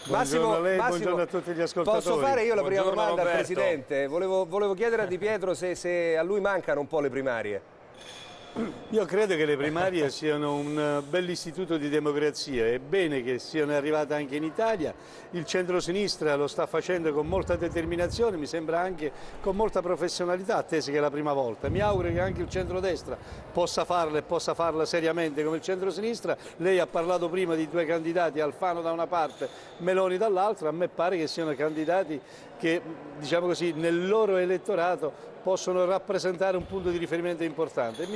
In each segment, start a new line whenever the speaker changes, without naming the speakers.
Buongiorno a lei,
Massimo,
buongiorno a tutti gli ascoltatori.
posso fare io la prima
Buongiorno,
domanda al
Roberto.
Presidente? Volevo chiedere a Di Pietro se a lui mancano un po' le primarie.
Io credo che le primarie siano un bell'istituto di democrazia, è bene che siano arrivate anche in Italia, il centrosinistra lo sta facendo con molta determinazione, mi sembra anche con molta professionalità, attesa che è la prima volta. Mi auguro che anche il centrodestra possa farla e possa farla seriamente come il centrosinistra. Lei ha parlato prima di due candidati, Alfano da una parte, Meloni dall'altra, a me pare che siano candidati che, diciamo così, nel loro elettorato possono rappresentare un punto di riferimento importante.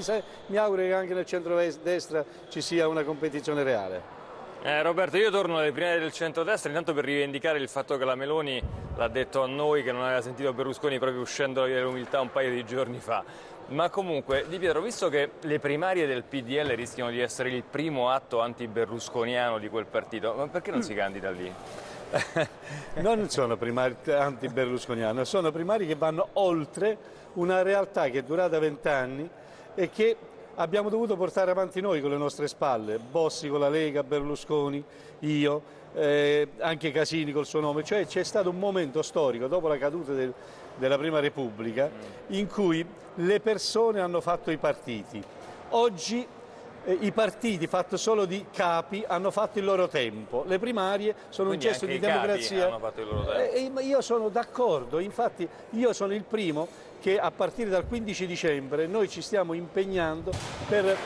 Mi auguro che anche nel centrodestra ci sia una competizione reale.
Roberto, io torno alle primarie del centrodestra intanto per rivendicare il fatto che la Meloni l'ha detto a noi che non aveva sentito Berlusconi proprio uscendo dall'umiltà un paio di giorni fa. Ma comunque, Di Pietro, visto che le primarie del PDL rischiano di essere il primo atto anti-berlusconiano di quel partito, ma perché non si candida lì?
Non sono primari anti-berlusconiane, sono primari che vanno oltre una realtà che è durata 20 anni e che abbiamo dovuto portare avanti noi con le nostre spalle, Bossi con la Lega, Berlusconi, io, anche Casini col suo nome, cioè c'è stato un momento storico dopo la caduta della Prima Repubblica in cui le persone hanno fatto i partiti. Oggi i partiti fatti solo di capi hanno fatto il loro tempo, le primarie sono
Quindi
un gesto
anche
di
i capi
democrazia.
hanno fatto il loro tempo.
Io sono d'accordo, infatti io sono il primo che a partire dal 15 dicembre noi ci stiamo impegnando per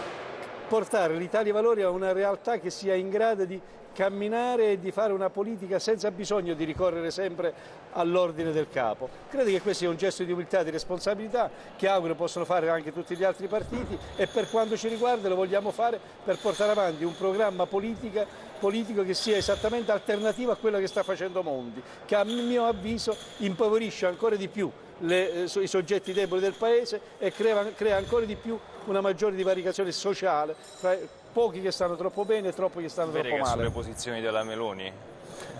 portare l'Italia dei Valori a una realtà che sia in grado di camminare e di fare una politica senza bisogno di ricorrere sempre all'ordine del capo. Credo che questo sia un gesto di umiltà e di responsabilità che auguro possano fare anche tutti gli altri partiti e per quanto ci riguarda lo vogliamo fare per portare avanti un programma politico che sia esattamente alternativo a quello che sta facendo Monti, che a mio avviso impoverisce ancora di più i soggetti deboli del Paese e crea ancora di più una maggiore divaricazione sociale tra pochi che stanno troppo bene e troppi che stanno troppo male.
Sulle posizioni della Meloni?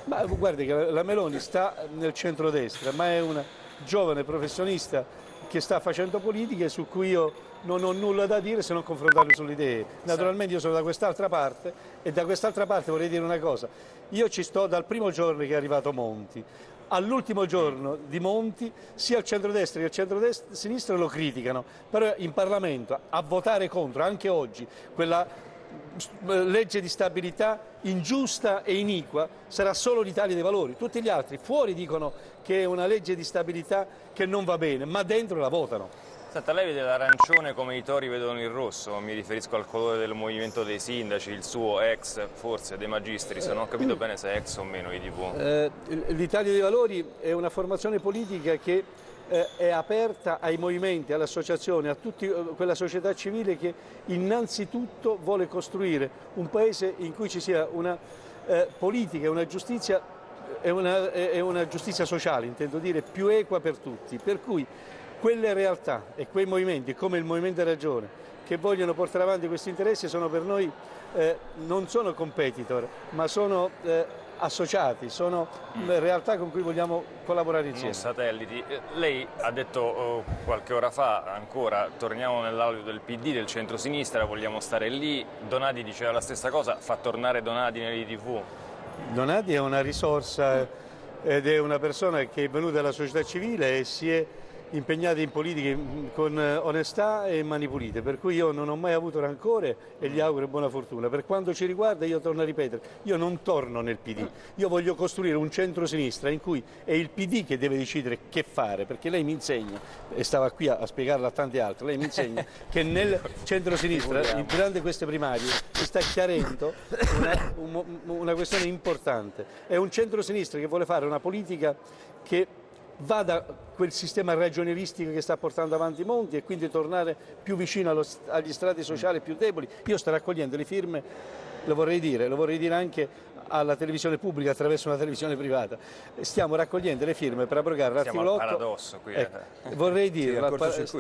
Ma guardi che la Meloni sta nel centrodestra, ma è una giovane professionista che sta facendo politiche su cui io non ho nulla da dire se non confrontarmi sulle idee. Naturalmente io sono da quest'altra parte e da quest'altra parte vorrei dire una cosa. Io ci sto dal primo giorno che è arrivato Monti. All'ultimo giorno di Monti sia il centrodestra che il centrosinistra lo criticano, però in Parlamento a votare contro anche oggi quella legge di stabilità ingiusta e iniqua sarà solo l'Italia dei Valori. Tutti gli altri fuori dicono che è una legge di stabilità che non va bene, ma dentro la votano.
Senta, lei vede l'arancione come i tori vedono il rosso, mi riferisco al colore del movimento dei sindaci, il suo ex forse dei magistri, se non ho capito bene se è ex o meno IDV.
L'Italia dei Valori è una formazione politica che è aperta ai movimenti, alle associazioni, a tutta quella società civile che innanzitutto vuole costruire un paese in cui ci sia una politica e una giustizia sociale, intendo dire, più equa per tutti. Per cui quelle realtà e quei movimenti, come il Movimento Ragione, che vogliono portare avanti questi interessi sono per noi non sono competitor, ma sono associati, sono realtà con cui vogliamo collaborare insieme.
Non satelliti. Lei ha detto qualche ora fa, ancora, torniamo nell'audio del PD, del centrosinistra, vogliamo stare lì. Donati diceva la stessa cosa, fa tornare Donati nell'IDV.
Donati è una risorsa ed è una persona che è venuta dalla società civile e si è impegnata in politica con onestà e mani pulite, per cui io non ho mai avuto rancore e gli auguro buona fortuna. Per quanto ci riguarda, io torno a ripetere, io non torno nel PD, io voglio costruire un centro-sinistra in cui è il PD che deve decidere che fare, perché lei mi insegna, e stava qui a spiegarlo a tanti altri, lei mi insegna che nel centro-sinistra, durante queste primarie, si sta chiarendo una questione importante. È un centro-sinistra che vuole fare una politica che va da quel sistema regionalistico che sta portando avanti Monti e quindi tornare più vicino agli strati sociali più deboli. Io sto raccogliendo le firme, lo vorrei dire anche alla televisione pubblica attraverso una televisione privata. Stiamo raccogliendo le firme per abrogare l'articolo 8.
Siamo al paradosso qui.
Vorrei dire,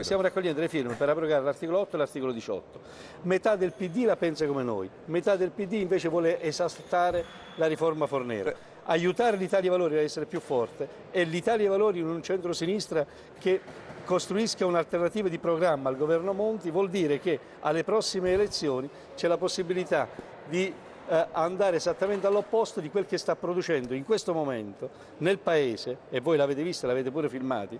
stiamo raccogliendo le firme per abrogare l'articolo 8 e l'articolo 18. Metà del PD la pensa come noi, metà del PD invece vuole esaltare la riforma Fornero. Aiutare l'Italia dei Valori a essere più forte e l'Italia dei Valori in un centro-sinistra che costruisca un'alternativa di programma al governo Monti vuol dire che alle prossime elezioni c'è la possibilità di andare esattamente all'opposto di quel che sta producendo in questo momento nel Paese, e voi l'avete vista, l'avete pure filmati,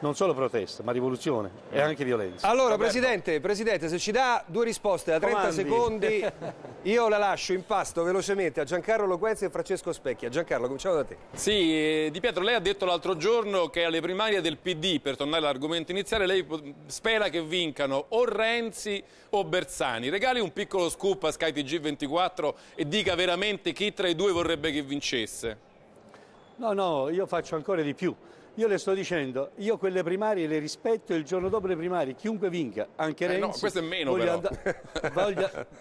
non solo protesta, ma rivoluzione e anche violenza.
Allora, Presidente, se ci dà 2 risposte da 30 secondi, io la lascio in pasto velocemente a Giancarlo Loquenzi e Francesco Specchia. Giancarlo, cominciamo da te.
Sì, Di Pietro, lei ha detto l'altro giorno che alle primarie del PD, per tornare all'argomento iniziale, lei spera che vincano o Renzi o Bersani. Regali un piccolo scoop a Sky TG24 e dica veramente chi tra i due vorrebbe che vincesse.
No, io faccio ancora di più. Io le sto dicendo, io quelle primarie le rispetto e il giorno dopo le primarie, chiunque vinca, anche Renzi...
no, questo è meno però.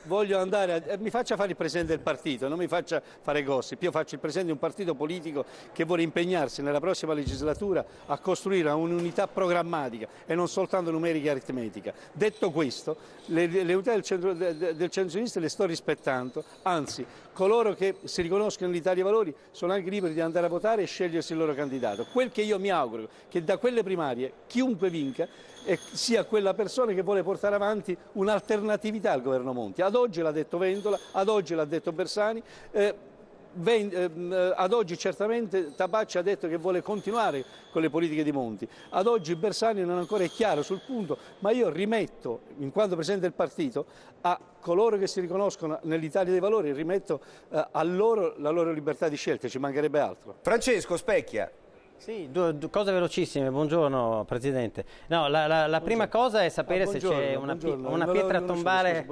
Voglio andare, mi faccia fare il presidente del partito, non mi faccia fare gossip. Io faccio il presidente di un partito politico che vuole impegnarsi nella prossima legislatura a costruire un'unità programmatica e non soltanto numerica e aritmetica. Detto questo, le unità del centro-sinistra le sto rispettando, anzi, coloro che si riconoscono nell'Italia dei Valori sono anche liberi di andare a votare e scegliersi il loro candidato. Quel che io mi auguro che da quelle primarie chiunque vinca sia quella persona che vuole portare avanti un'alternatività al governo Monti. Ad oggi l'ha detto Vendola, ad oggi l'ha detto Bersani, ad oggi certamente Tabacci ha detto che vuole continuare con le politiche di Monti. Ad oggi Bersani non ancora è chiaro sul punto, ma io rimetto, in quanto Presidente del partito, a coloro che si riconoscono nell'Italia dei Valori, rimetto a loro la loro libertà di scelta, ci mancherebbe altro.
Francesco Specchia.
Sì, due cose velocissime, buongiorno Presidente. No, la prima cosa è sapere se c'è una pietra tombale,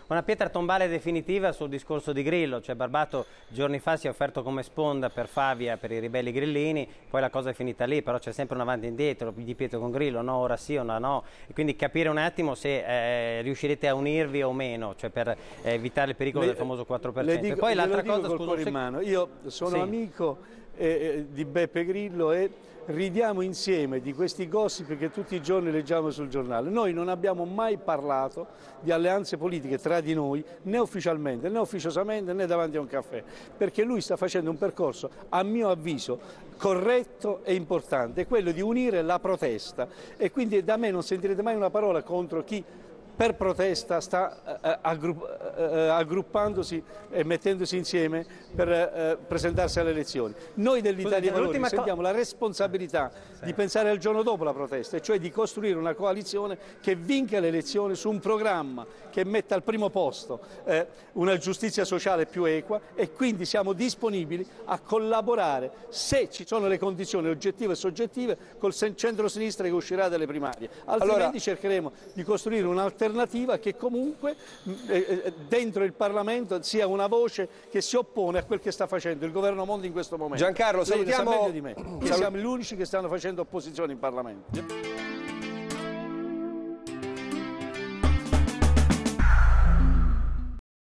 una pietra tombale definitiva sul discorso di Grillo. Cioè Barbato giorni fa si è offerto come sponda per Favia, per i ribelli grillini, poi la cosa è finita lì, però c'è sempre un avanti e indietro, Di Pietro con Grillo, no, ora sì o no, e quindi capire un attimo se riuscirete a unirvi o meno, cioè per evitare il pericolo del famoso 4%.
E
poi l'altra cosa,
col cuore in mano, io sono amico di Beppe Grillo e ridiamo insieme di questi gossip che tutti i giorni leggiamo sul giornale. Noi non abbiamo mai parlato di alleanze politiche tra di noi, né ufficialmente, né ufficiosamente, né davanti a un caffè, perché lui sta facendo un percorso, a mio avviso, corretto e importante, quello di unire la protesta, e quindi da me non sentirete mai una parola contro chi per protesta sta aggruppandosi e mettendosi insieme per presentarsi alle elezioni. Noi dell'Italia dei Valori sentiamo la responsabilità di pensare al giorno dopo la protesta, e cioè di costruire una coalizione che vinca le elezioni su un programma che metta al primo posto una giustizia sociale più equa, e quindi siamo disponibili a collaborare, se ci sono le condizioni oggettive e soggettive, col centro-sinistra che uscirà dalle primarie. Altrimenti cercheremo di costruire un'alternativa che comunque dentro il Parlamento sia una voce che si oppone a quel che sta facendo il governo Monti in questo momento.
Giancarlo, salutiamo...
Lei sa meglio di me, che siamo gli unici che stanno facendo opposizione in Parlamento.